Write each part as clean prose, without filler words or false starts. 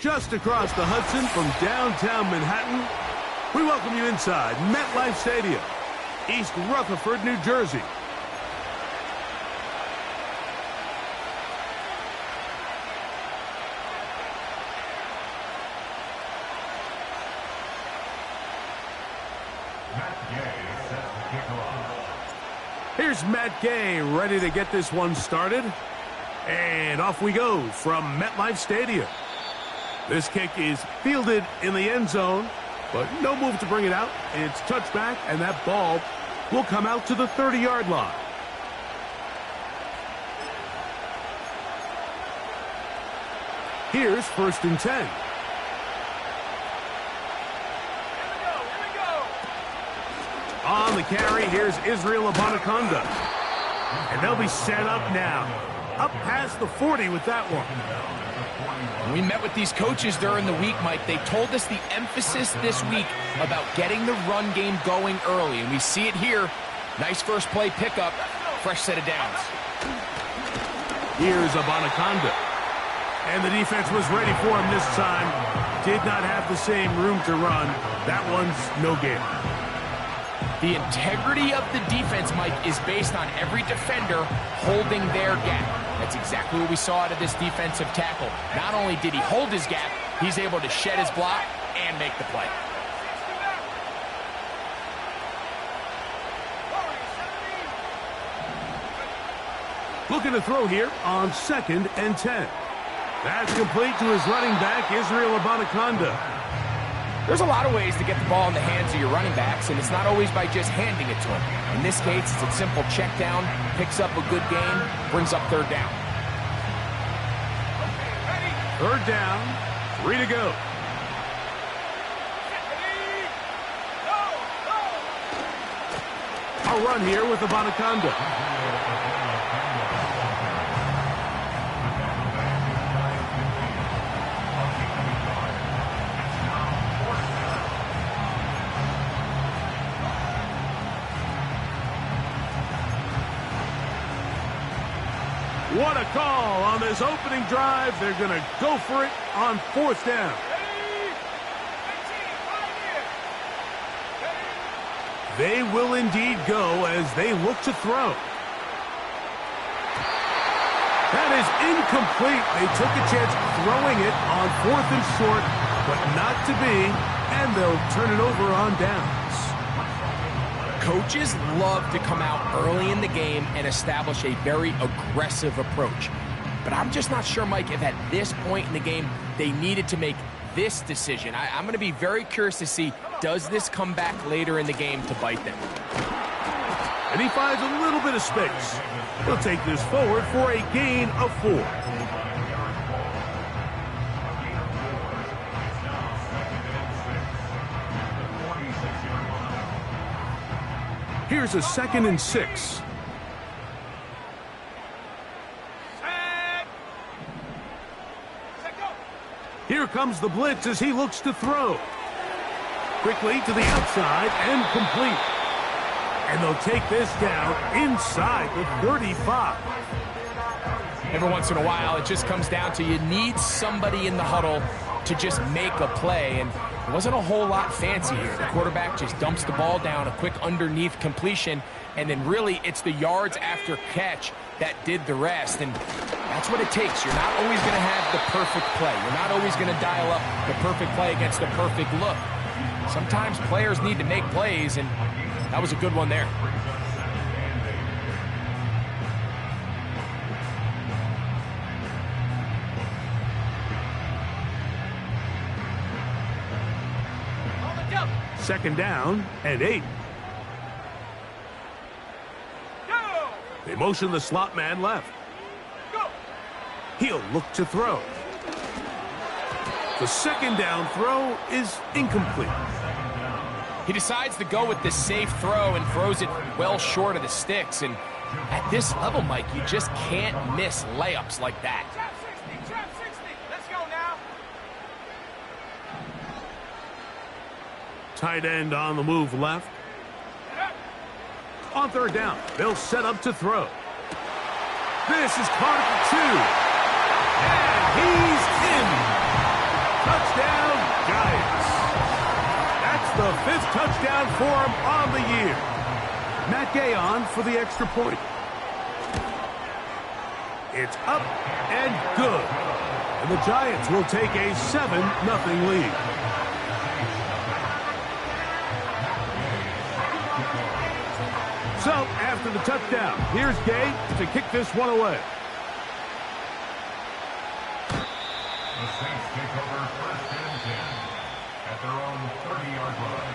Just across the Hudson from downtown Manhattan, we welcome you inside MetLife Stadium, East Rutherford, New Jersey. Here's Matt Gay ready to get this one started. And off we go from MetLife Stadium. This kick is fielded in the end zone, but no move to bring it out. It's touchback, and that ball will come out to the 30-yard line. Here's 1st and 10. On the carry, here's Israel Abanikanda. And they'll be set up now. Up past the 40 with that one. We met with these coaches during the week, Mike. They told us the emphasis this week about getting the run game going early, and we see it here. Nice first play pickup, fresh set of downs. Here's Abanikanda. And the defense was ready for him this time. Did not have the same room to run. That one's no gain. The integrity of the defense, Mike, is based on every defender holding their gap. That's exactly what we saw out of this defensive tackle. Not only did he hold his gap, he's able to shed his block and make the play. Looking to throw here on 2nd and 10. That's complete to his running back, Israel Abanikanda. There's a lot of ways to get the ball in the hands of your running backs, and it's not always by just handing it to them. In this case, it's a simple check down, picks up a good gain, brings up 3rd down. 3rd down, 3 to go. A run here with Abanikanda. What a call on this opening drive. They're going to go for it on 4th down. They will indeed go as they look to throw. That is incomplete. They took a chance throwing it on 4th and short, but not to be, and they'll turn it over on downs. Coaches love to come out early in the game and establish a very aggressive approach. But I'm just not sure, Mike, if at this point in the game they needed to make this decision. I'm going to be very curious to see, does this come back later in the game to bite them? And he finds a little bit of space. He'll take this forward for a gain of 4. Here's a 2nd and 6. Here comes the blitz as he looks to throw. Quickly to the outside and complete. And they'll take this down inside the 35. Every once in a while, it just comes down to you need somebody in the huddle to just make a play, and it wasn't a whole lot fancy here. The quarterback just dumps the ball down, a quick underneath completion, and then really it's the yards after catch that did the rest, and that's what it takes. You're not always going to have the perfect play. You're not always going to dial up the perfect play against the perfect look. Sometimes players need to make plays, and that was a good one there. Second down and 8. They motion the slot man left. He'll look to throw. The 2nd down throw is incomplete. He decides to go with the safe throw and throws it well short of the sticks. And at this level, Mike, you just can't miss layups like that. Trap 60. Let's go now. Tight end on the move left. On 3rd down, they'll set up to throw. This is caught at the 2. And he's in. the 5th touchdown for him on the year. Matt Gay on for the extra point. It's up and good. And the Giants will take a 7-0 lead. So, after the touchdown, here's Gay to kick this one away. The Saints take over 1st and 10 at their own 30-yard line.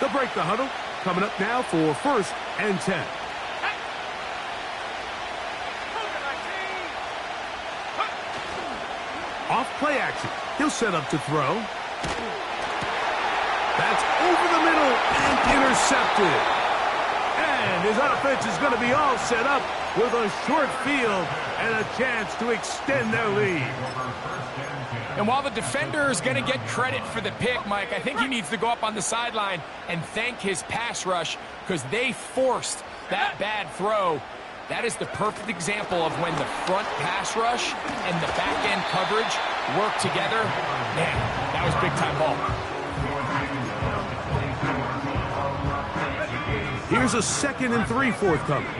They'll break the huddle. Coming up now for 1st and 10. Off play action. He'll set up to throw. That's over the middle and intercepted. And his offense is going to be all set up with a short field and a chance to extend their lead. And while the defender is going to get credit for the pick, Mike, I think he needs to go up on the sideline and thank his pass rush because they forced that bad throw. That is the perfect example of when the front pass rush and the back-end coverage work together. Man, that was big-time ball. Here's a 2nd and 3 forthcoming.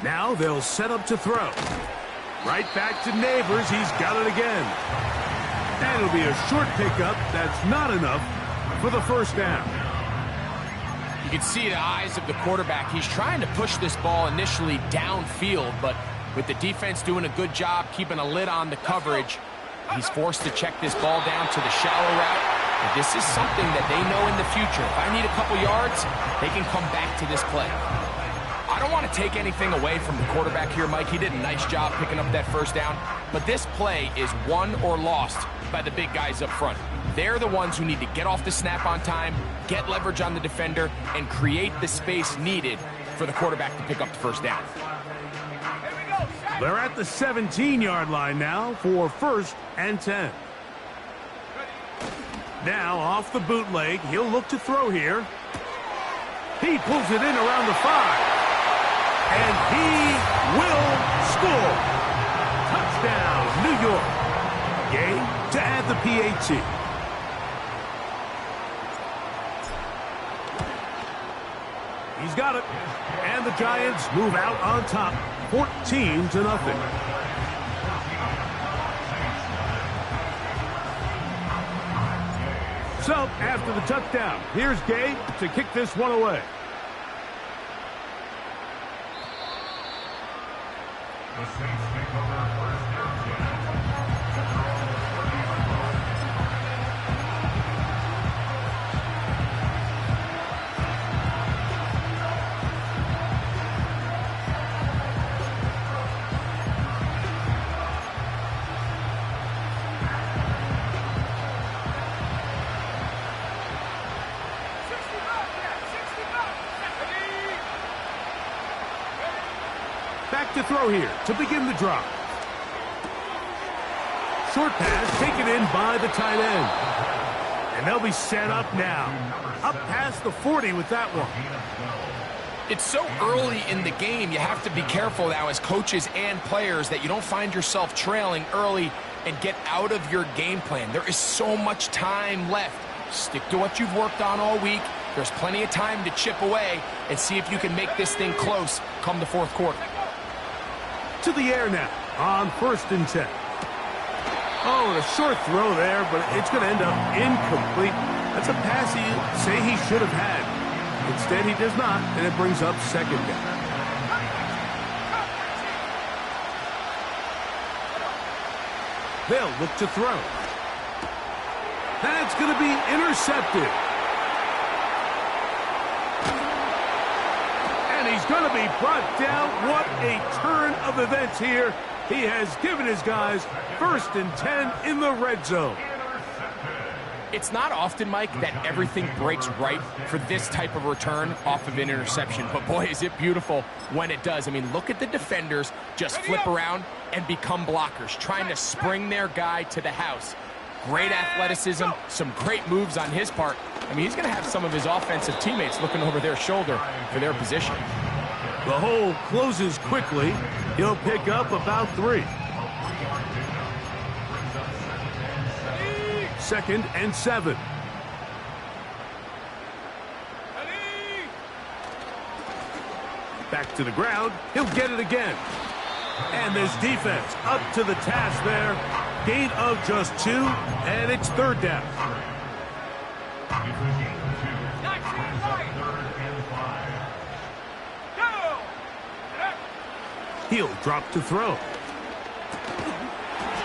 Now they'll set up to throw. Right back to Neighbors. He's got it again. And it'll be a short pickup. That's not enough for the 1st down. You can see the eyes of the quarterback. He's trying to push this ball initially downfield, but with the defense doing a good job keeping a lid on the coverage, he's forced to check this ball down to the shallow route. But this is something that they know in the future. If I need a couple yards, they can come back to this play. I don't want to take anything away from the quarterback here, Mike. He did a nice job picking up that 1st down. But this play is won or lost by the big guys up front. They're the ones who need to get off the snap on time, get leverage on the defender, and create the space needed for the quarterback to pick up the 1st down. They're at the 17-yard line now for 1st and 10. Now off the bootleg, he'll look to throw here. He pulls it in around the 5. And he will score. Touchdown, New York. Gay to add the PAT. He's got it. And the Giants move out on top, 14-0. So, after the touchdown, here's Gay to kick this one away. The Saints take over 1st and 10 at their own 30-yard line. Back to throw here to begin the drive. Short pass taken in by the tight end. And they'll be set up now. Up past the 40 with that one. It's so early in the game, you have to be careful now as coaches and players that you don't find yourself trailing early and get out of your game plan. There is so much time left. Stick to what you've worked on all week. There's plenty of time to chip away and see if you can make this thing close come the 4th quarter. To the air now on 1st and 10. Oh, and a short throw there, but it's going to end up incomplete. That's a pass you say he should have had. Instead, he does not, and it brings up 2nd down. They'll look to throw. That's going to be intercepted. And he's going to be brought down. What a turn of events here. He has given his guys 1st and 10 in the red zone. It's not often, Mike, that everything breaks right for this type of return off of an interception. But, boy, is it beautiful when it does. I mean, look at the defenders just flip around and become blockers, trying to spring their guy to the house. Great athleticism, some great moves on his part. I mean, he's going to have some of his offensive teammates looking over their shoulder for their position. The hole closes quickly. He'll pick up about 3. 2nd and 7. Back to the ground. He'll get it again. And this defense up to the task there. Gain of just 2, and it's 3rd down. He'll drop to throw.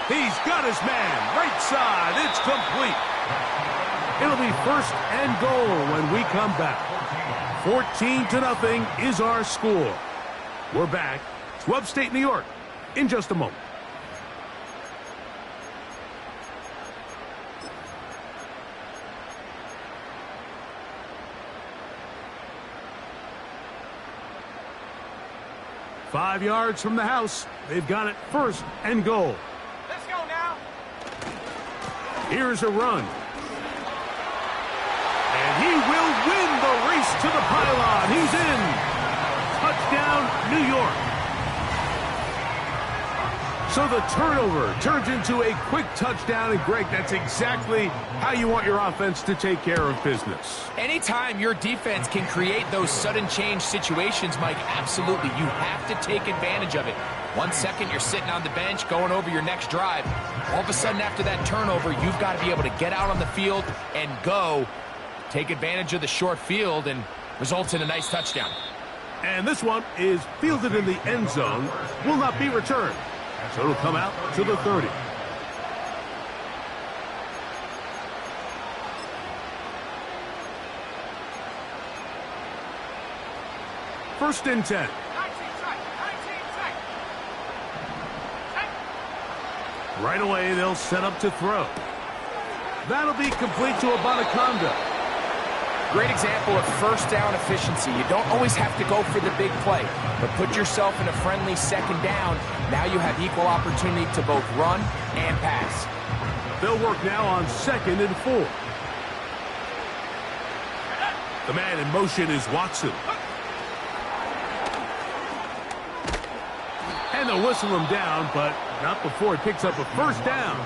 He's got his man. Right side. It's complete. It'll be 1st and goal when we come back. 14-0 is our score. We're back to upstate New York in just a moment. Five yards from the house. They've got it 1st and goal. Let's go now. Here's a run. And he will win the race to the pylon. He's in. Touchdown, New York. So the turnover turns into a quick touchdown. And, Greg, that's exactly how you want your offense to take care of business. Anytime your defense can create those sudden change situations, Mike, absolutely, you have to take advantage of it. 1 second, you're sitting on the bench, going over your next drive. All of a sudden, after that turnover, you've got to be able to get out on the field and go. Take advantage of the short field and results in a nice touchdown. And this one is fielded in the end zone, will not be returned. So it'll come out to the 30. First and 10. 19 seconds. Right away, they'll set up to throw. That'll be complete to Abanikanda. Great example of 1st down efficiency. You don't always have to go for the big play, but put yourself in a friendly 2nd down. Now you have equal opportunity to both run and pass. They'll work now on 2nd and 4. The man in motion is Watson. And they'll whistle him down, but not before he picks up a 1st down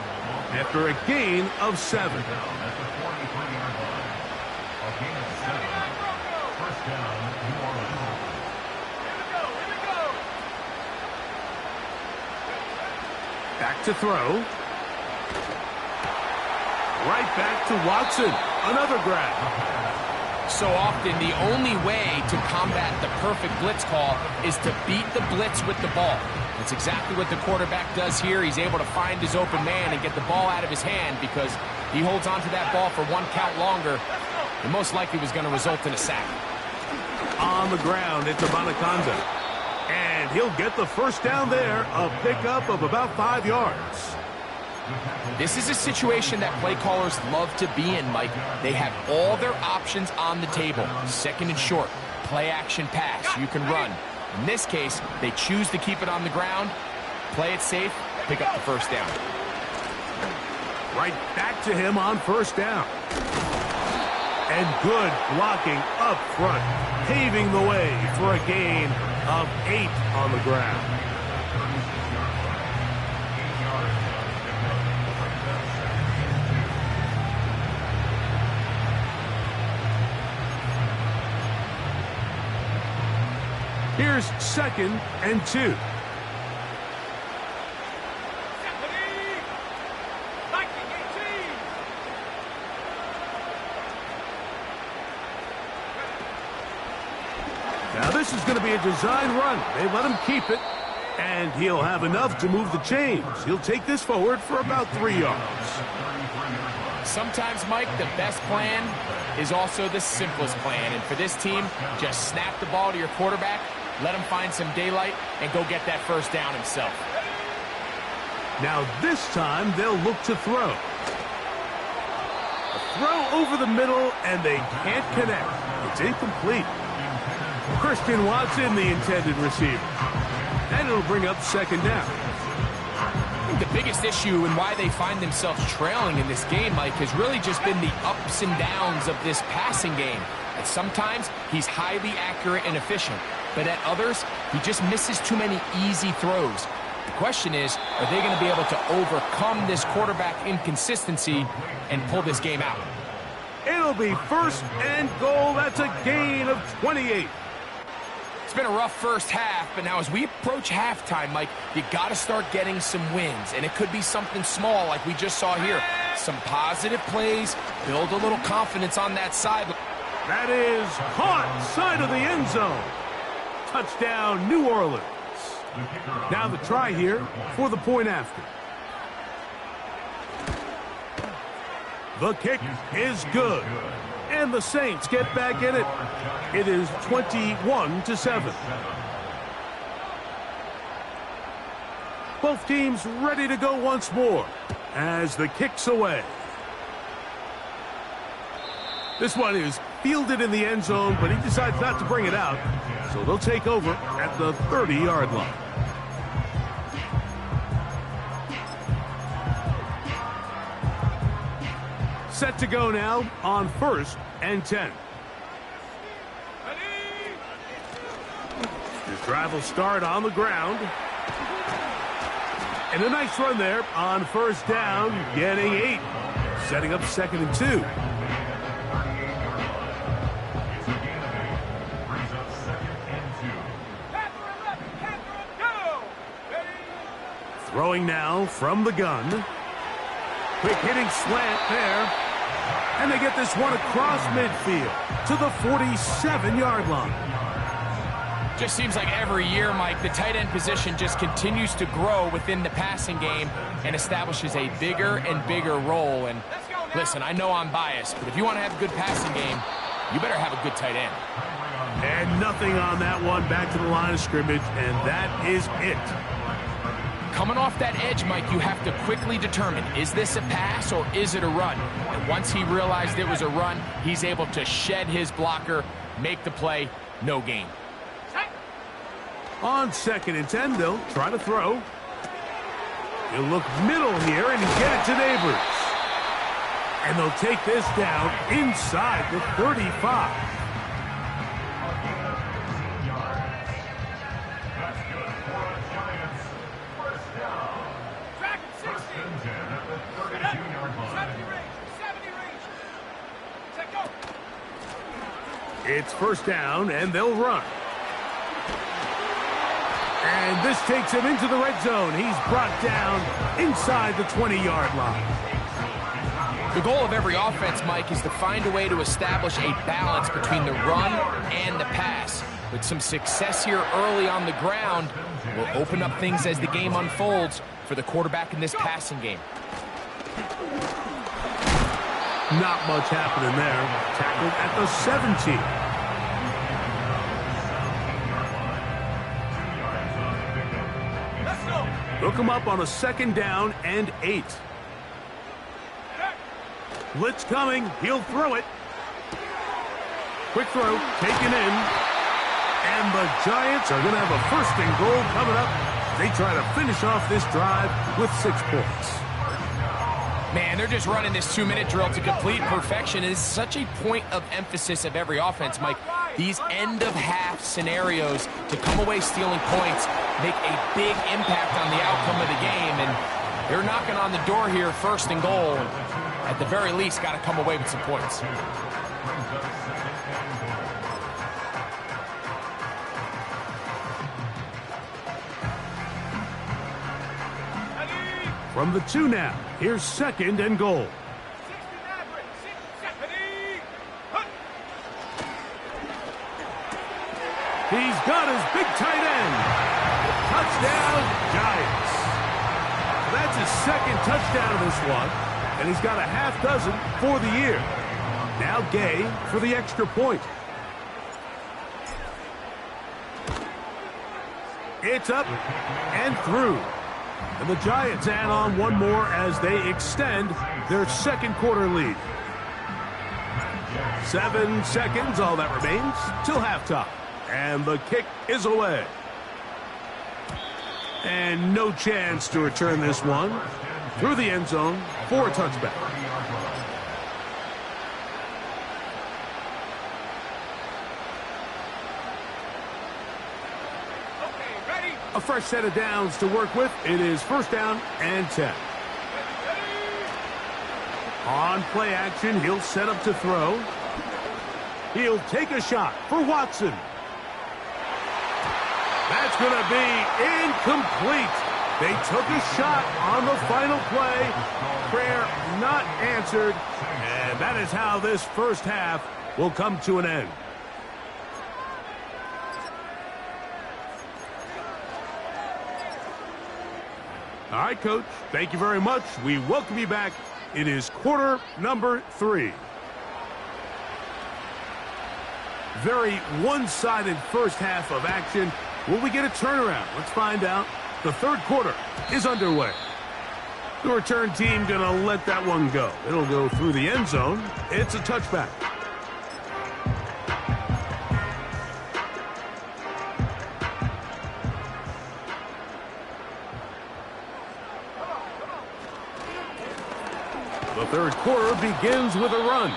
after a gain of 7. Back to throw. Right back to Watson. Another grab. So often, the only way to combat the perfect blitz call is to beat the blitz with the ball. That's exactly what the quarterback does here. He's able to find his open man and get the ball out of his hand because he holds on to that ball for 1 count longer. And most likely was going to result in a sack. On the ground, it's Abanikanda. And he'll get the 1st down there, a pickup of about 5 yards. This is a situation that play callers love to be in, Mike. They have all their options on the table. 2nd and short, play action pass, you can run. In this case, they choose to keep it on the ground, play it safe, pick up the 1st down. Right back to him on 1st down. And good blocking up front, paving the way for a gain of 8 on the ground. Here's 2nd and 2. Now this is going to be a design run. They let him keep it, and he'll have enough to move the chains. He'll take this forward for about 3 yards. Sometimes, Mike, the best plan is also the simplest plan. And for this team, just snap the ball to your quarterback, let him find some daylight, and go get that 1st down himself. Now this time, they'll look to throw. A throw over the middle, and they can't connect. It's incomplete. Christian Watson, the intended receiver. And it'll bring up 2nd down. The biggest issue and why they find themselves trailing in this game, Mike, has really just been the ups and downs of this passing game. And sometimes he's highly accurate and efficient, but at others, he just misses too many easy throws. The question is, are they going to be able to overcome this quarterback inconsistency and pull this game out? It'll be 1st and goal. That's a gain of 28. It's been a rough first half, but now as we approach halftime, Mike, you got to start getting some wins, and it could be something small like we just saw here. Some positive plays, build a little confidence on that side. That is caught side of the end zone. Touchdown, New Orleans. Now the try here for the point after. The kick is good. And the Saints get back in it. It is 21-7. Both teams ready to go once more as the kick's away. This one is fielded in the end zone, but he decides not to bring it out. So they'll take over at the 30-yard line. Set to go now on 1st and 10. This drive will start on the ground. And a nice run there on 1st down, getting 8. Setting up 2nd and 2. Throwing now from the gun. Quick hitting slant there. And they get this one across midfield to the 47-yard line. Just seems like every year, Mike, the tight end position just continues to grow within the passing game and establishes a bigger and bigger role. And listen, I know I'm biased, but if you want to have a good passing game, you better have a good tight end. And nothing on that one, back to the line of scrimmage, and that is it. Coming off that edge, Mike, you have to quickly determine, is this a pass or is it a run? And once he realized it was a run, he's able to shed his blocker, make the play, no gain. On 2nd and 10, they'll try to throw. He'll look middle here and get it to Neighbors. And they'll take this down inside the 35. It's 1st down, and they'll run. And this takes him into the red zone. He's brought down inside the 20-yard line. The goal of every offense, Mike, is to find a way to establish a balance between the run and the pass. With some success here early on the ground, will open up things as the game unfolds for the quarterback in this passing game. Not much happening there. Tackled at the 17. They'll come up on a 2nd down and 8. Blitz coming. He'll throw it. Quick throw. Taken in. And the Giants are going to have a 1st and goal coming up. They try to finish off this drive with 6 points. Man, they're just running this 2-minute drill to complete perfection. It is such a point of emphasis of every offense, Mike. These end-of-half scenarios to come away stealing points make a big impact on the outcome of the game. And they're knocking on the door here, 1st and goal. At the very least, got to come away with some points. From the 2 now, here's 2nd and goal. He's got his big tight end. Touchdown, Giants. That's his 2nd touchdown of this one, and he's got a half dozen for the year. Now Gay for the extra point. It's up and through. And the Giants add on one more as they extend their 2nd quarter lead. 7 seconds, all that remains, till halftime. And the kick is away. And no chance to return this one through the end zone for a touchback. A fresh set of downs to work with. It is first down and 10. On play action, he'll set up to throw. He'll take a shot for Watson. That's going to be incomplete. They took a shot on the final play. Prayer not answered. And that is how this first half will come to an end. All right, Coach. Thank you very much. We welcome you back. It is quarter number 3. Very one-sided first half of action. Will we get a turnaround? Let's find out. The third quarter is underway. The return team going to let that one go. It'll go through the end zone. It's a touchback. The third quarter begins with a run.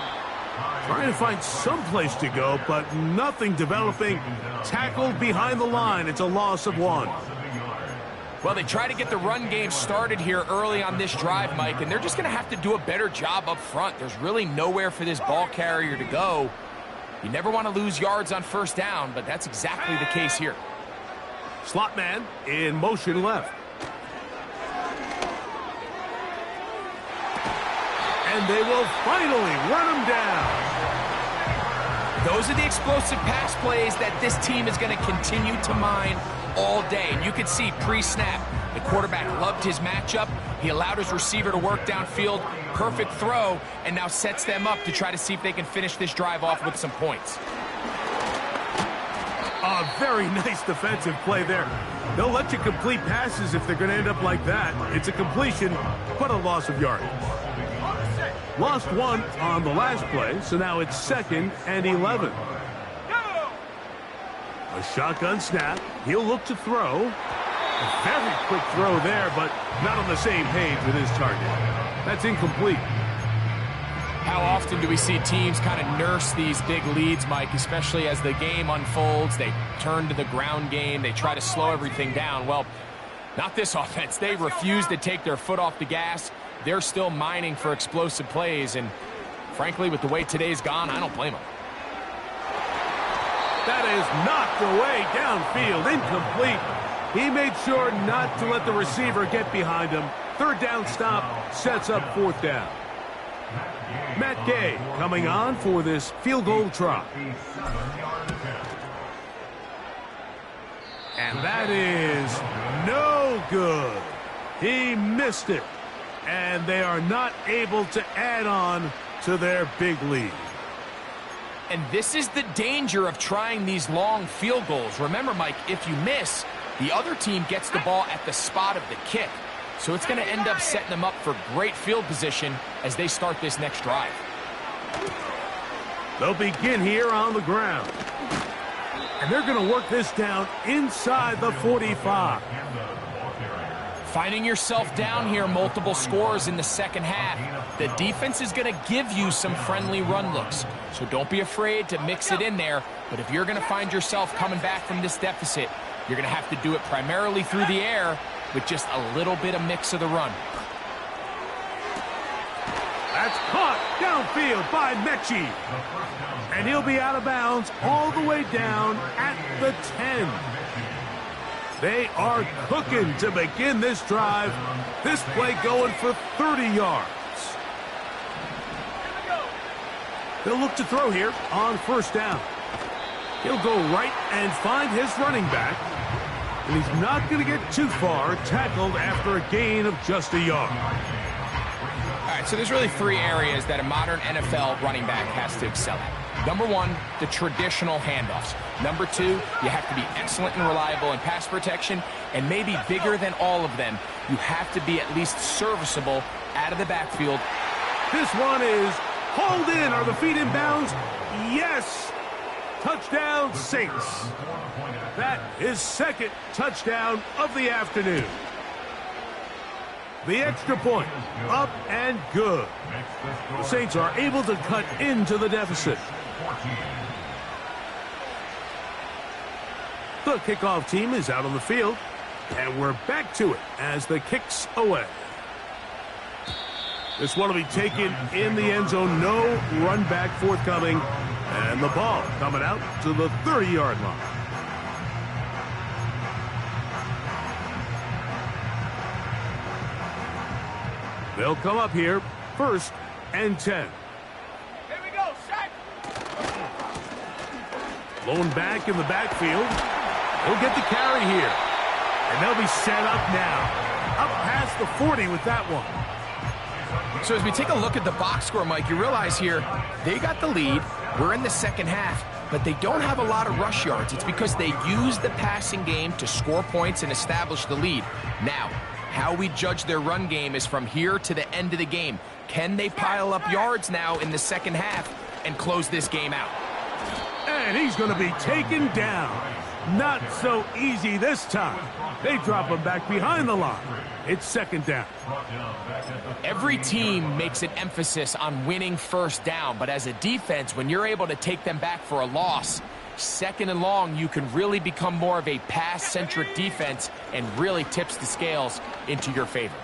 Trying to find some place to go, but nothing developing. Tackled behind the line. It's a loss of 1. Well, they try to get the run game started here early on this drive, Mike, and they're just going to have to do a better job up front. There's really nowhere for this ball carrier to go. You never want to lose yards on first down, but that's exactly the case here. Slot man in motion left. And they will finally run him down. Those are the explosive pass plays that this team is going to continue to mine all day. And you can see pre-snap, the quarterback loved his matchup. He allowed his receiver to work downfield. Perfect throw, and now sets them up to try to see if they can finish this drive off with some points. A very nice defensive play there. They'll let you complete passes if they're going to end up like that. It's a completion, but a loss of yardage. Lost 1 on the last play, so now it's 2nd and 11. A shotgun snap. He'll look to throw. A very quick throw there, but not on the same page with his target. That's incomplete. How often do we see teams kind of nurse these big leads, Mike, especially as the game unfolds? They turn to the ground game. They try to slow everything down. Well, not this offense. They refuse to take their foot off the gas. They're still mining for explosive plays, and frankly, with the way today's gone, I don't blame them. That is knocked away downfield, incomplete. He made sure not to let the receiver get behind him. Third down stop sets up 4th down. Matt Gay coming on for this field goal try. And that is no good. He missed it. And they are not able to add on to their big lead. And this is the danger of trying these long field goals. Remember, Mike, if you miss, the other team gets the ball at the spot of the kick. So it's going to end up setting them up for great field position as they start this next drive. They'll begin here on the ground. And they're going to work this down inside the 45. Finding yourself down here, multiple scores in the second half. The defense is going to give you some friendly run looks. So don't be afraid to mix it in there. But if you're going to find yourself coming back from this deficit, you're going to have to do it primarily through the air with just a little bit of mix of the run. That's caught downfield by Mechie. And he'll be out of bounds all the way down at the 10. They are cooking to begin this drive. This play going for 30 yards. They'll look to throw here on first down. He'll go right and find his running back. And he's not going to get too far, tackled after a gain of just a yard. All right, so there's really 3 areas that a modern NFL running back has to excel at. Number 1, the traditional handoffs. Number 2, you have to be excellent and reliable in pass protection, and maybe bigger than all of them, you have to be at least serviceable out of the backfield. This one is hauled in. Are the feet in bounds? Yes. Touchdown, Saints. That is second touchdown of the afternoon. The extra point, up and good. The Saints are able to cut into the deficit. The kickoff team is out on the field, and we're back to it as the kick's away. This one will be taken in the end zone. No run back forthcoming, and the ball coming out to the 30-yard line. They'll come up here, 1st and 10. Here we go, Shaq. Blown back in the backfield. He'll get the carry here. And they'll be set up now. Up past the 40 with that one. So as we take a look at the box score, Mike, you realize here they got the lead. We're in the second half, but they don't have a lot of rush yards. It's because they use the passing game to score points and establish the lead. Now, how we judge their run game is from here to the end of the game. Can they pile up yards now in the second half and close this game out? And he's going to be taken down. Not so easy this time. They drop him back behind the line. It's 2nd down. Every team makes an emphasis on winning first down, but as a defense, when you're able to take them back for a loss, 2nd and long, you can really become more of a pass-centric defense and really tips the scales into your favor.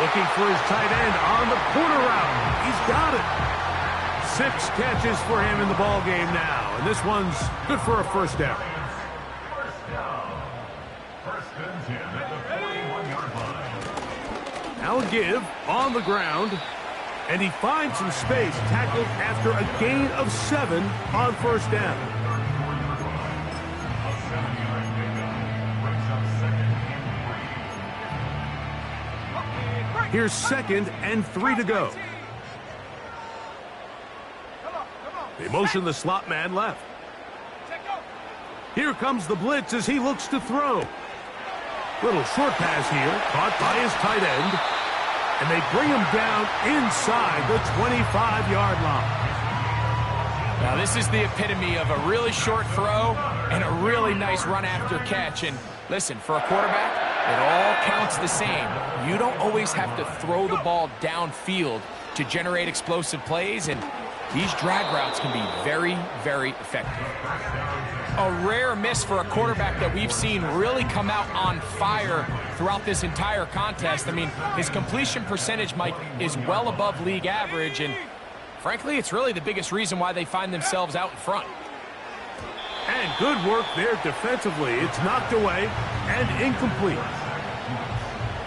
Looking for his tight end on the corner route. He's got it. 6 catches for him in the ball game now, and this one's good for a 1st down. Now a give on the ground, and he finds some space, tackled after a gain of 7 on 1st down. Here's 2nd and 3 to go. They motion the slot man left. Here comes the blitz as he looks to throw. Little short pass here, caught by his tight end. And they bring him down inside the 25-yard line. Now this is the epitome of a really short throw and a really nice run after catch. And listen, for a quarterback, it all counts the same. You don't always have to throw the ball downfield to generate explosive plays, and these drag routes can be very, very effective. A rare miss for a quarterback that we've seen really come out on fire throughout this entire contest. I mean, his completion percentage, Mike, is well above league average, and frankly, it's really the biggest reason why they find themselves out in front. And good work there defensively. It's knocked away and incomplete.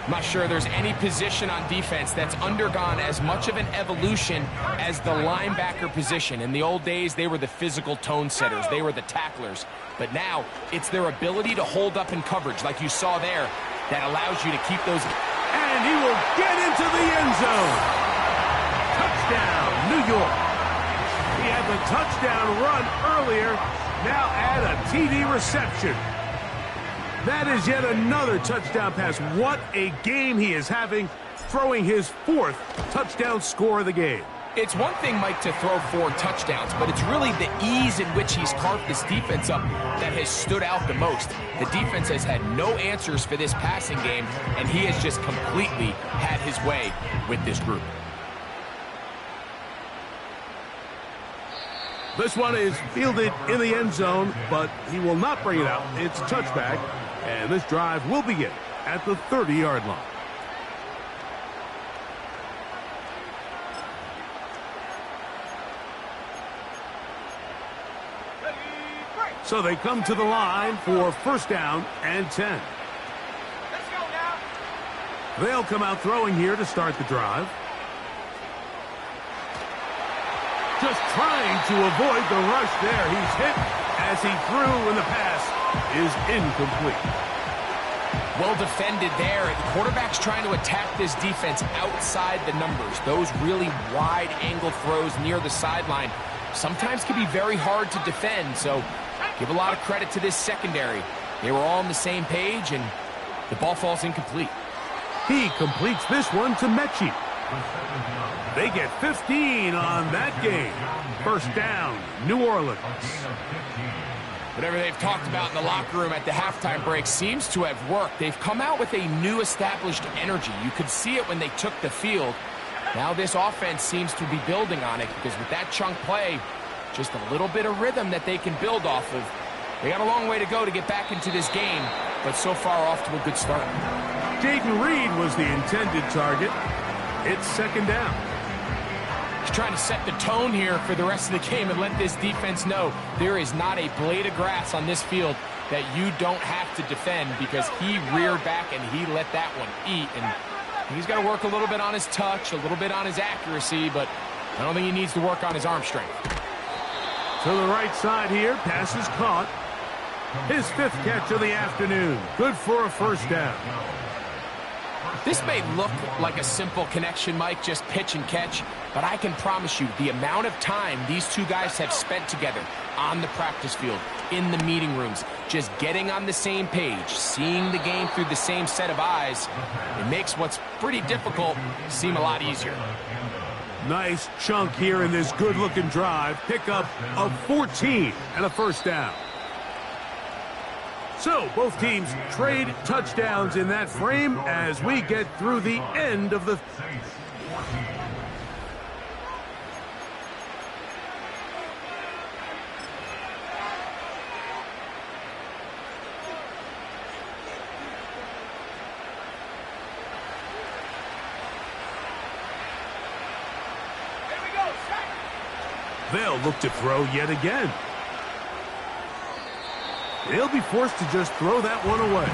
I'm not sure there's any position on defense that's undergone as much of an evolution as the linebacker position. In the old days, they were the physical tone setters. They were the tacklers. But now, it's their ability to hold up in coverage, like you saw there, that allows you to keep those. And he will get into the end zone. Touchdown, New York. He had the touchdown run earlier. Now add a TD reception. That is yet another touchdown pass. What a game he is having, throwing his 4th touchdown score of the game. It's one thing, Mike, to throw 4 touchdowns, but it's really the ease in which he's carved this defense up that has stood out the most. The defense has had no answers for this passing game, and he has just completely had his way with this group. This one is fielded in the end zone, but he will not bring it out. It's a touchback, and this drive will begin at the 30-yard line. So they come to the line for 1st down and 10. Let's go now. They'll come out throwing here to start the drive. Just trying to avoid the rush there. He's hit as he threw, and the pass is incomplete. Well defended there. The quarterback's trying to attack this defense outside the numbers. Those really wide angle throws near the sideline sometimes can be very hard to defend, so give a lot of credit to this secondary. They were all on the same page, and the ball falls incomplete. He completes this one to Mechie. They get 15 on that game. First down, New Orleans. Whatever they've talked about in the locker room at the halftime break seems to have worked. They've come out with a new established energy. You could see it when they took the field. Now this offense seems to be building on it because with that chunk play, just a little bit of rhythm that they can build off of. They got a long way to go to get back into this game, but so far off to a good start. Jayden Reed was the intended target. It's second down. He's trying to set the tone here for the rest of the game and let this defense know there is not a blade of grass on this field that you don't have to defend because he reared back and he let that one eat. And he's got to work a little bit on his touch, a little bit on his accuracy, but I don't think he needs to work on his arm strength. To the right side here, pass is caught. His fifth catch of the afternoon. Good for a first down. This may look like a simple connection, Mike, just pitch and catch, but I can promise you the amount of time these two guys have spent together on the practice field, in the meeting rooms, just getting on the same page, seeing the game through the same set of eyes, it makes what's pretty difficult seem a lot easier. Nice chunk here in this good-looking drive. Pickup of 14 and a first down. So, both teams trade touchdowns in that frame as we get through the end of the... They'll look to throw yet again. They'll be forced to just throw that one away.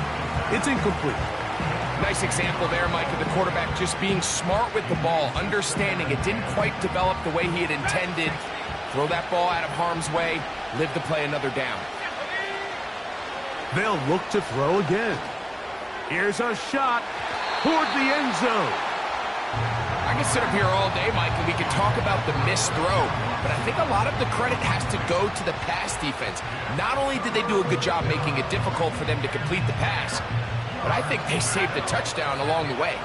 It's incomplete. Nice example there, Mike, of the quarterback just being smart with the ball, understanding it didn't quite develop the way he had intended. Throw that ball out of harm's way, live to play another down. They'll look to throw again. Here's a shot toward the end zone. I can sit up here all day, Mike, and we can talk about the missed throw, but I think a lot of the credit has to go to the pass defense. Not only did they do a good job making it difficult for them to complete the pass, but I think they saved the touchdown along the way.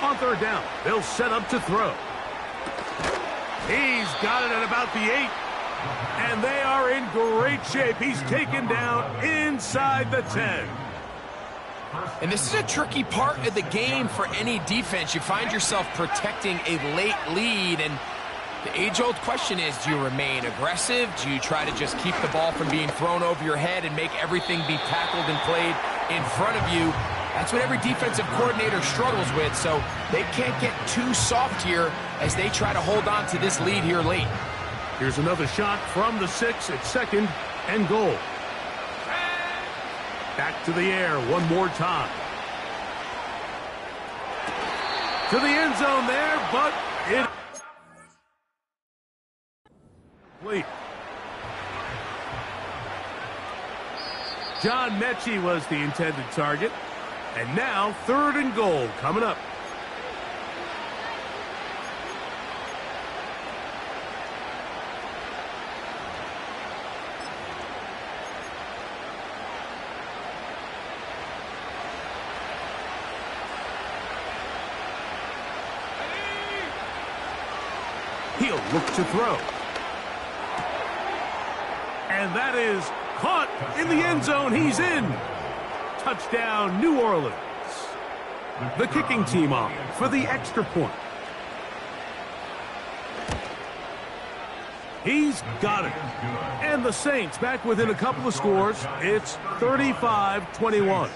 On third down, they'll set up to throw. He's got it at about the 8, and they are in great shape. He's taken down inside the 10. And this is a tricky part of the game for any defense. You find yourself protecting a late lead, and the age-old question is, do you remain aggressive? Do you try to just keep the ball from being thrown over your head and make everything be tackled and played in front of you? That's what every defensive coordinator struggles with, so they can't get too soft here as they try to hold on to this lead here late. Here's another shot from the 6 at second and goal. Back to the air one more time. To the end zone there, but it... Wait. John Mechie was the intended target. And now, third and goal coming up. He'll look to throw. And that is caught in the end zone. He's in. Touchdown, New Orleans. The kicking team on for the extra point. He's got it. And the Saints back within a couple of scores. It's 35-21.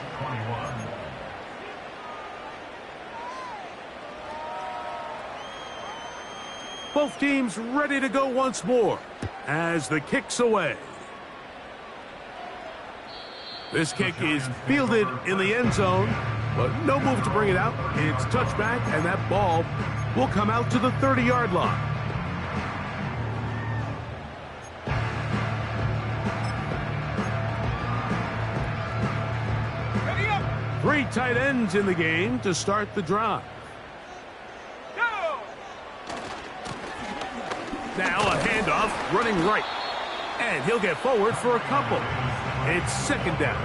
Both teams ready to go once more as the kick's away. This kick is fielded in the end zone, but no move to bring it out. It's touchback, and that ball will come out to the 30-yard line. Ready up. 3 tight ends in the game to start the drive. Now a handoff, running right. And he'll get forward for a couple. It's second down.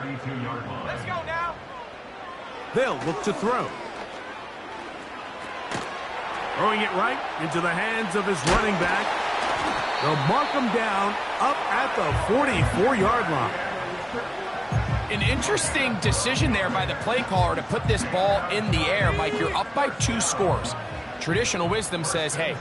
32-yard line. Let's go now. They'll look to throw. Throwing it right into the hands of his running back. They'll mark him down up at the 44-yard line. An interesting decision there by the play caller to put this ball in the air. Mike, you're up by 2 scores. Traditional wisdom says, hey,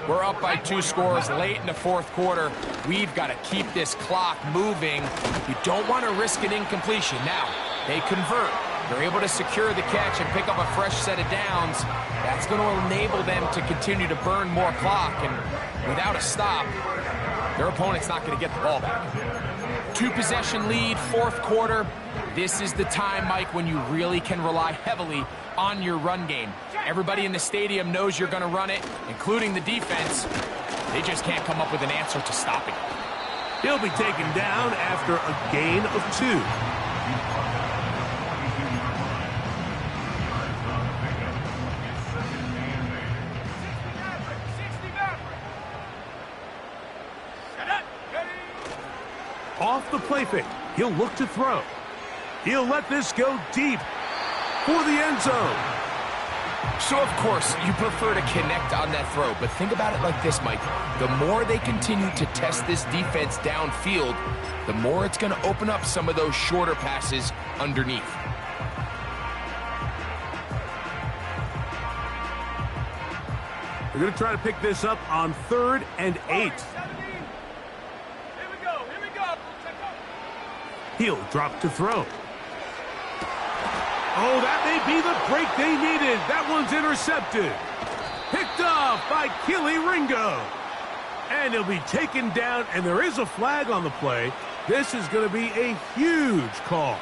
we're up by 2 scores late in the fourth quarter. We've got to keep this clock moving. You don't want to risk an incompletion. Now, they convert. They're able to secure the catch and pick up a fresh set of downs. That's going to enable them to continue to burn more clock. And without a stop, their opponent's not going to get the ball back. 2-possession lead, fourth quarter. This is the time, Mike, when you really can rely heavily on your run game. Everybody in the stadium knows you're going to run it, including the defense. They just can't come up with an answer to stopping it. He'll be taken down after a gain of 2. Off the play fake, he'll look to throw. He'll let this go deep for the end zone. So, of course, you prefer to connect on that throw, but think about it like this, Mike. The more they continue to test this defense downfield, the more it's going to open up some of those shorter passes underneath. They're going to try to pick this up on 3rd and 8. He'll drop to throw. Oh, that may be the break they needed. That one's intercepted. Picked off by Kelee Ringo. And he'll be taken down, and there is a flag on the play. This is going to be a huge call.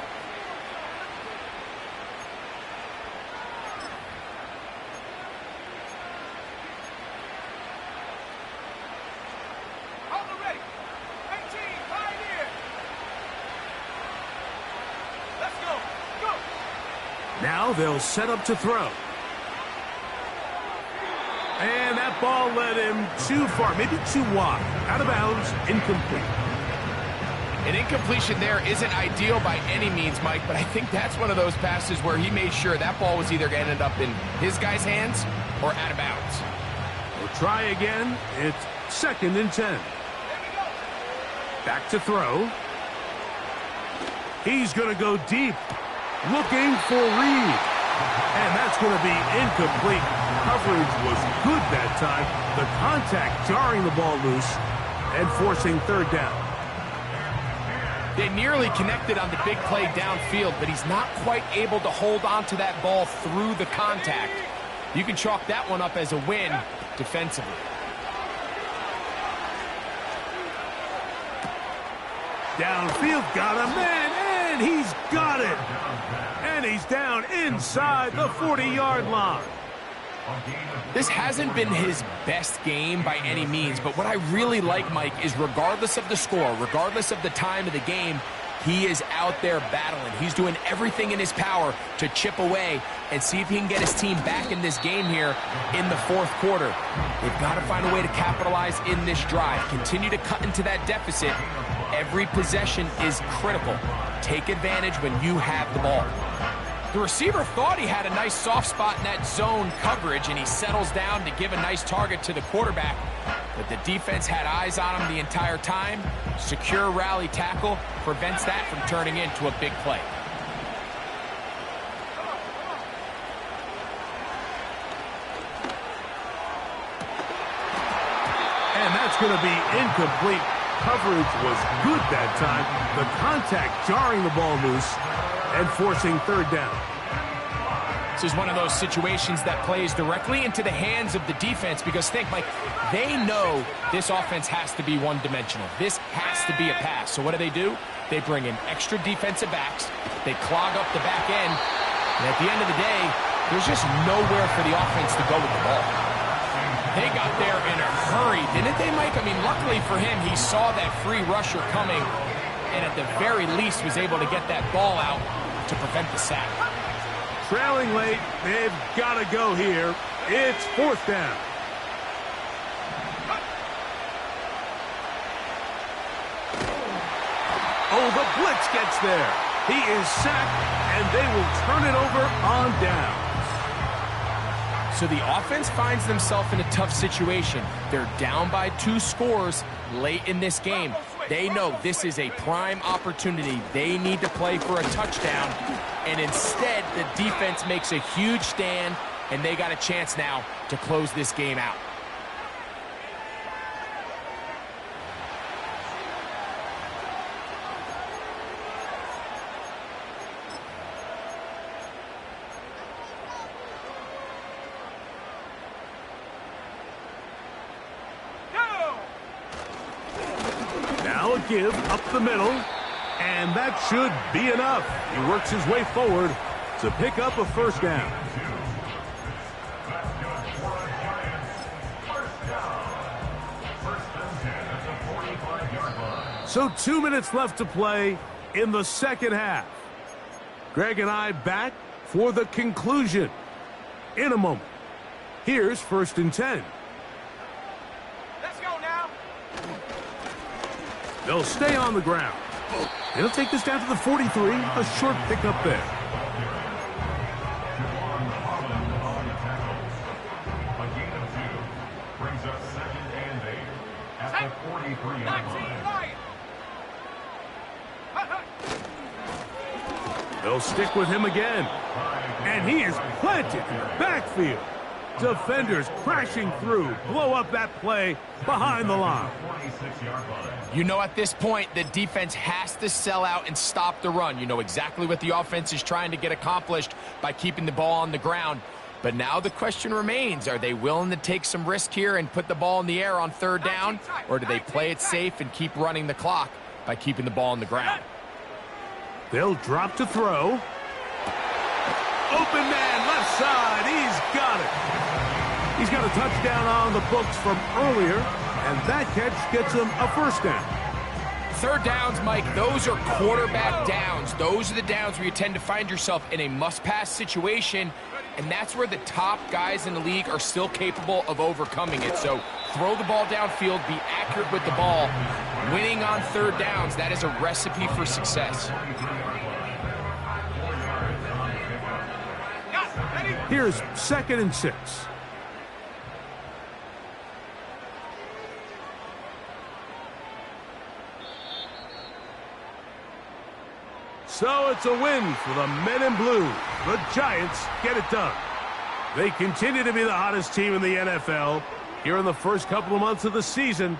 Now they'll set up to throw. And that ball led him too far, maybe too wide. Out of bounds, incomplete. An incompletion there isn't ideal by any means, Mike, but I think that's one of those passes where he made sure that ball was either going to end up in his guy's hands or out of bounds. We'll try again. It's 2nd and 10. Back to throw. He's going to go deep. Looking for Reed. And that's going to be incomplete. Coverage was good that time. The contact jarring the ball loose and forcing 3rd down. They nearly connected on the big play downfield, but he's not quite able to hold on to that ball through the contact. You can chalk that one up as a win defensively. Downfield, got a man, and he's got it. And he's down inside the 40-yard line. This hasn't been his best game by any means, but what I really like, Mike, is regardless of the score, regardless of the time of the game, he is out there battling. He's doing everything in his power to chip away and see if he can get his team back in this game here in the fourth quarter. They've got to find a way to capitalize in this drive. Continue to cut into that deficit. Every possession is critical. Take advantage when you have the ball. The receiver thought he had a nice soft spot in that zone coverage, and he settles down to give a nice target to the quarterback. But the defense had eyes on him the entire time. Secure rally tackle prevents that from turning into a big play. And that's going to be incomplete. Coverage was good that time. The contact jarring the ball loose and forcing 3rd down. This is one of those situations that plays directly into the hands of the defense because think, Mike, they know this offense has to be one-dimensional. This has to be a pass. So what do? They bring in extra defensive backs. They clog up the back end. And at the end of the day, there's just nowhere for the offense to go with the ball. They got there in a hurry, didn't they, Mike? I mean, luckily for him, he saw that free rusher coming and at the very least was able to get that ball out to prevent the sack. Trailing late, they've got to go here. It's 4th down. Oh, the blitz gets there. He is sacked, and they will turn it over on downs. So the offense finds themselves in a tough situation. They're down by 2 scores late in this game. They know this is a prime opportunity. They need to play for a touchdown, and instead the defense makes a huge stand, and they got a chance now to close this game out. Give up the middle, and that should be enough. He works his way forward to pick up a first down. So 2 minutes left to play in the second half. Greg and I back for the conclusion in a moment. Here's 1st and 10. They'll stay on the ground. They'll take this down to the 43. A short pickup there. A gain of 2 brings up 2nd and 8 at the 43-yard line. They'll stick with him again. And he is planted in the backfield. Defenders crashing through, blow up that play behind the line. You know, at this point, the defense has to sell out and stop the run. You know exactly what the offense is trying to get accomplished by keeping the ball on the ground. But now the question remains, are they willing to take some risk here and put the ball in the air on 3rd down? Or do they play it safe and keep running the clock by keeping the ball on the ground? They'll drop to throw. Open man, left side, he's got it. He's got a touchdown on the books from earlier, and that catch gets him a first down. 3rd downs, Mike, those are quarterback downs. Those are the downs where you tend to find yourself in a must-pass situation, and that's where the top guys in the league are still capable of overcoming it. So throw the ball downfield, be accurate with the ball. Winning on 3rd downs, that is a recipe for success. Here's 2nd and 6. So it's a win for the men in blue. The Giants get it done. They continue to be the hottest team in the NFL. Here in the first couple of months of the season,